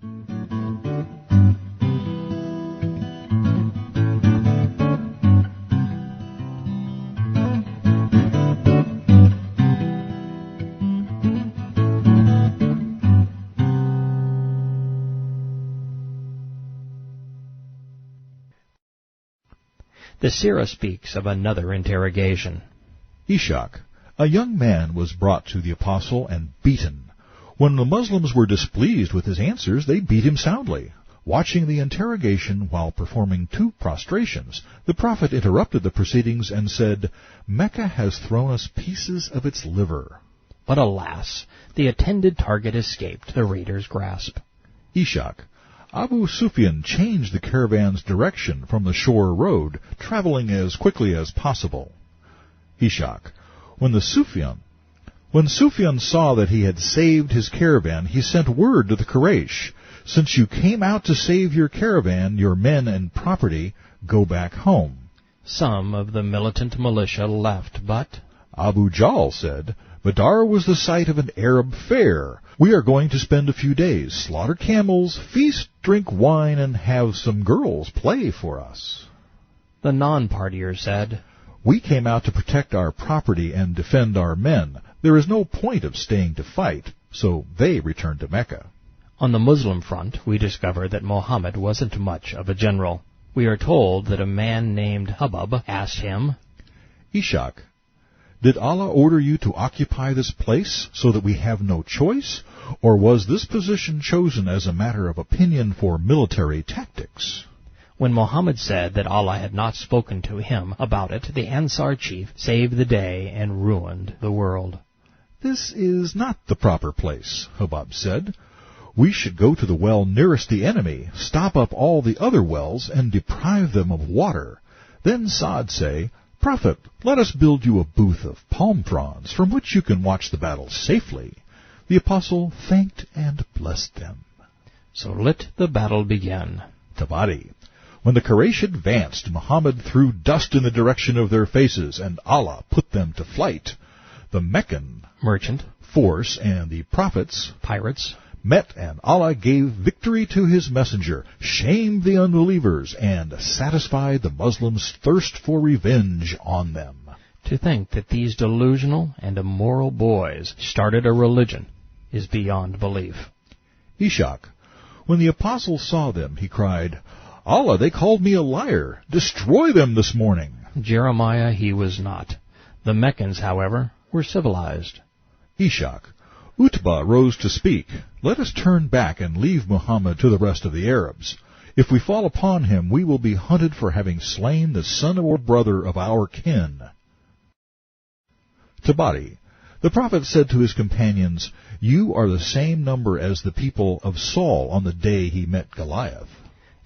The Sirah speaks of another interrogation. Ishak, a young man, was brought to the apostle and beaten. When the Muslims were displeased with his answers, they beat him soundly. Watching the interrogation while performing 2 prostrations, the prophet interrupted the proceedings and said, "Mecca has thrown us pieces of its liver." But alas, the intended target escaped the raiders' grasp. Ishak, Abu Sufyan changed the caravan's direction from the shore road, traveling as quickly as possible. Ishak, when Sufyan saw that he had saved his caravan, he sent word to the Quraysh, "Since you came out to save your caravan, your men and property, go back home." Some of the militant militia left, but Abu Jahl said, "Badr was the site of an Arab fair. We are going to spend a few days, slaughter camels, feast, drink wine, and have some girls play for us." The non-partiers said, "We came out to protect our property and defend our men. There is no point of staying to fight," so they returned to Mecca. On the Muslim front, we discover that Muhammad wasn't much of a general. We are told that a man named Hubab asked him, "Ishak, did Allah order you to occupy this place so that we have no choice, or was this position chosen as a matter of opinion for military tactics?" When Muhammad said that Allah had not spoken to him about it, the Ansar chief saved the day and ruined the world. "This is not the proper place," Hubab said. "We should go to the well nearest the enemy, stop up all the other wells, and deprive them of water. Then Sa'd say, 'Prophet, let us build you a booth of palm fronds from which you can watch the battle safely.' The apostle thanked and blessed them." So let the battle begin. Tabari. When the Quraysh advanced, Muhammad threw dust in the direction of their faces, and Allah put them to flight. The Meccan merchant force and the prophets pirates met, and Allah gave victory to his messenger, shamed the unbelievers, and satisfied the Muslims' thirst for revenge on them. To think that these delusional and immoral boys started a religion is beyond belief. Ishak. When the apostle saw them, he cried, "Allah, they called me a liar. Destroy them this morning." Jeremiah he was not. The Meccans, however, were civilized. Ishak. Utbah rose to speak. "Let us turn back and leave Muhammad to the rest of the Arabs. If we fall upon him, we will be hunted for having slain the son or brother of our kin." Tabari. The prophet said to his companions, "You are the same number as the people of Saul on the day he met Goliath."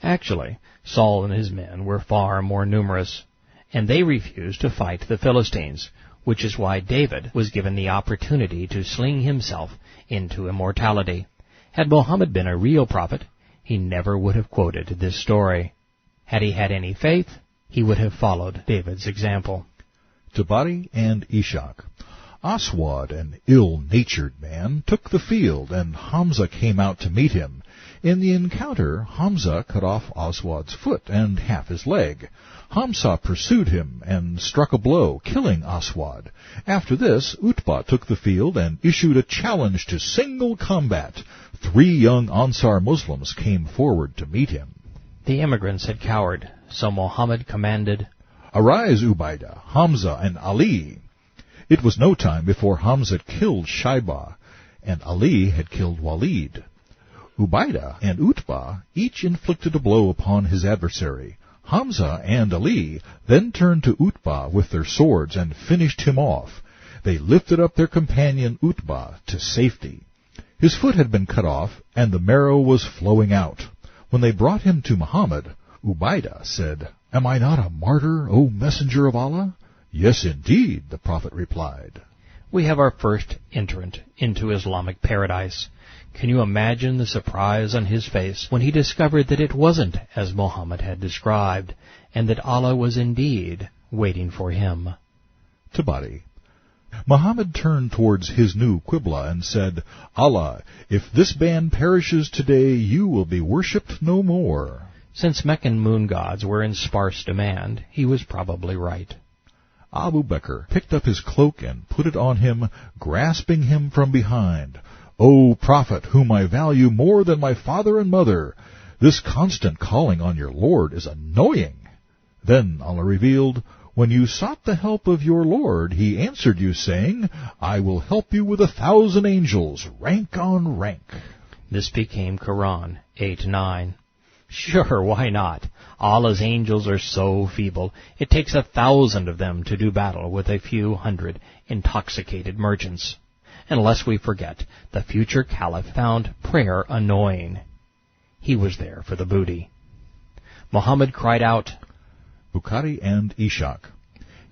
Actually, Saul and his men were far more numerous, and they refused to fight the Philistines, which is why David was given the opportunity to sling himself into immortality. Had Muhammad been a real prophet, he never would have quoted this story. Had he had any faith, he would have followed David's example. Tabari and Ishak. Aswad, an ill-natured man, took the field, and Hamza came out to meet him. In the encounter, Hamza cut off Aswad's foot and half his leg. Hamza pursued him and struck a blow, killing Aswad. After this, Utbah took the field and issued a challenge to single combat. 3 young Ansar Muslims came forward to meet him. The immigrants had cowered, so Muhammad commanded, "Arise, Ubaidah, Hamza, and Ali." It was no time before Hamza killed Shaibah, and Ali had killed Walid. Ubaidah and Utbah each inflicted a blow upon his adversary. Hamza and Ali then turned to Utbah with their swords and finished him off. They lifted up their companion Utbah to safety. His foot had been cut off, and the marrow was flowing out. When they brought him to Muhammad, Ubaidah said, "Am I not a martyr, O Messenger of Allah?" "Yes, indeed," the Prophet replied. We have our first entrant into Islamic paradise. Can you imagine the surprise on his face when he discovered that it wasn't as Muhammad had described, and that Allah was indeed waiting for him? Tabari. Muhammad turned towards his new Qibla and said, Allah, if this band perishes today, you will be worshipped no more. Since Meccan moon gods were in sparse demand, he was probably right. Abu Bakr picked up his cloak and put it on him, grasping him from behind. O Prophet, whom I value more than my father and mother, this constant calling on your Lord is annoying. Then Allah revealed, when you sought the help of your Lord, he answered you, saying, I will help you with 1,000 angels, rank on rank. This became Quran 8:9. Sure, why not? Allah's angels are so feeble, it takes 1,000 of them to do battle with a few hundred intoxicated merchants. And lest we forget, the future caliph found prayer annoying. He was there for the booty. Muhammad cried out, Bukhari and Ishaq.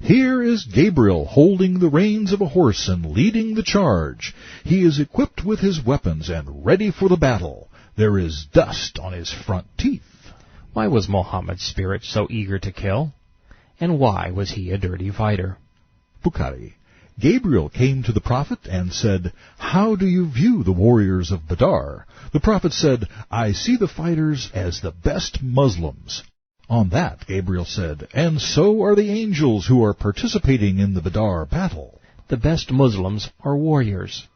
Here is Gabriel holding the reins of a horse and leading the charge. He is equipped with his weapons and ready for the battle. There is dust on his front teeth. Why was Muhammad's spirit so eager to kill? And why was he a dirty fighter? Bukhari. Gabriel came to the Prophet and said, How do you view the warriors of Badr? The Prophet said, I see the fighters as the best Muslims. On that, Gabriel said, And so are the angels who are participating in the Badr battle. The best Muslims are warriors,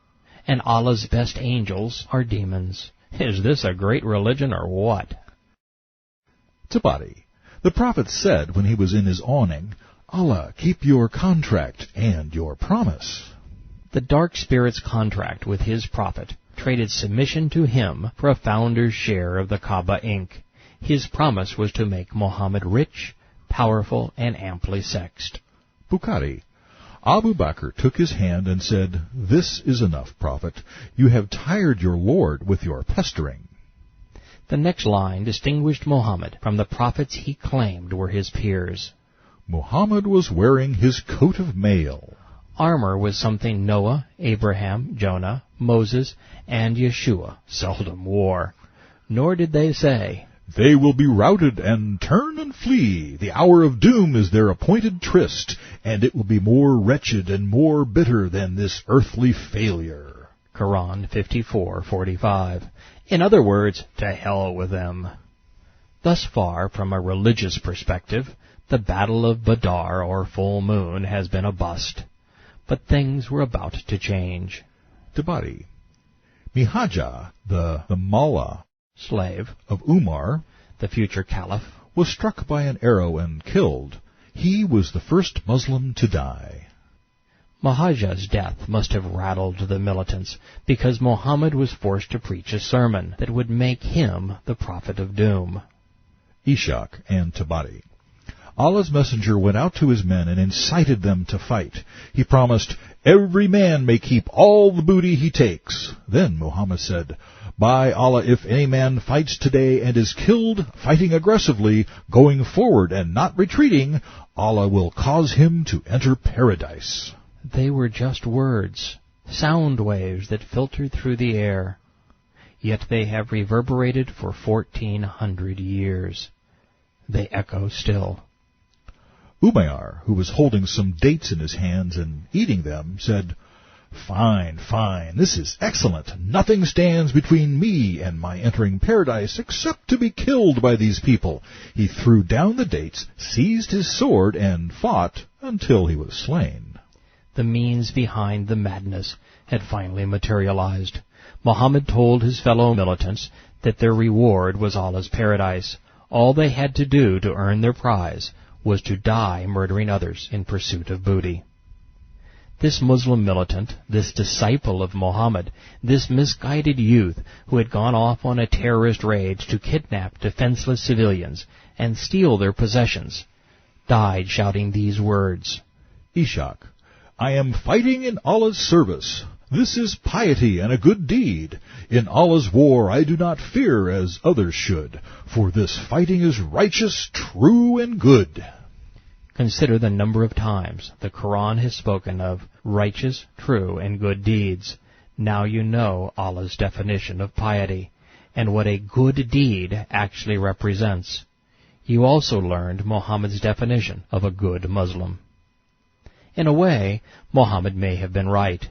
and Allah's best angels are demons. Is this a great religion or what? Tabari. The Prophet said when he was in his awning, Allah, keep your contract and your promise. The dark spirit's contract with his prophet traded submission to him for a founder's share of the Kaaba Inc. His promise was to make Muhammad rich, powerful, and amply sexed. Bukhari. Abu Bakr took his hand and said, This is enough, Prophet. You have tired your Lord with your pestering. The next line distinguished Muhammad from the prophets he claimed were his peers. Muhammad was wearing his coat of mail. Armor was something Noah, Abraham, Jonah, Moses, and Yeshua seldom wore. Nor did they say, They will be routed and turn and flee. The hour of doom is their appointed tryst, and it will be more wretched and more bitter than this earthly failure. Quran 54:45. In other words, to hell with them. Thus far, from a religious perspective, the Battle of Badr, or Full Moon, has been a bust. But things were about to change. Tabari. Mihaja, the Mawla, slave of Umar, the future caliph, was struck by an arrow and killed. He was the first Muslim to die. Mahaja's death must have rattled the militants, because Muhammad was forced to preach a sermon that would make him the prophet of doom. Ishaq and Tabari. Allah's messenger went out to his men and incited them to fight. He promised, Every man may keep all the booty he takes. Then Muhammad said, By Allah, if any man fights today and is killed fighting aggressively, going forward and not retreating, Allah will cause him to enter paradise. They were just words, sound waves that filtered through the air. Yet they have reverberated for 1,400 years. They echo still. Umayyar, who was holding some dates in his hands and eating them, said, Fine, fine, this is excellent. Nothing stands between me and my entering paradise except to be killed by these people. He threw down the dates, seized his sword, and fought until he was slain. The means behind the madness had finally materialized. Muhammad told his fellow militants that their reward was Allah's paradise. All they had to do to earn their prize was to die murdering others in pursuit of booty. This Muslim militant, this disciple of Muhammad, this misguided youth who had gone off on a terrorist raid to kidnap defenseless civilians and steal their possessions, died shouting these words, Ishaq, I am fighting in Allah's service. This is piety and a good deed. In Allah's war I do not fear as others should, for this fighting is righteous, true, and good. Consider the number of times the Quran has spoken of righteous, true, and good deeds. Now you know Allah's definition of piety, and what a good deed actually represents. You also learned Muhammad's definition of a good Muslim. In a way, Mohammed may have been right.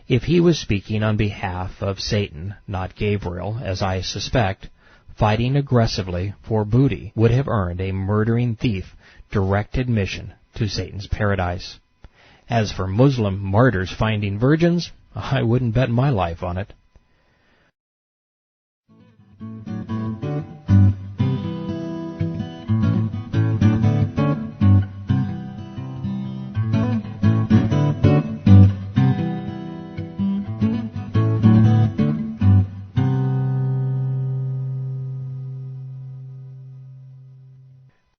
If he was speaking on behalf of Satan, not Gabriel, as I suspect, fighting aggressively for booty would have earned a murdering thief direct admission to Satan's paradise. As for Muslim martyrs finding virgins, I wouldn't bet my life on it.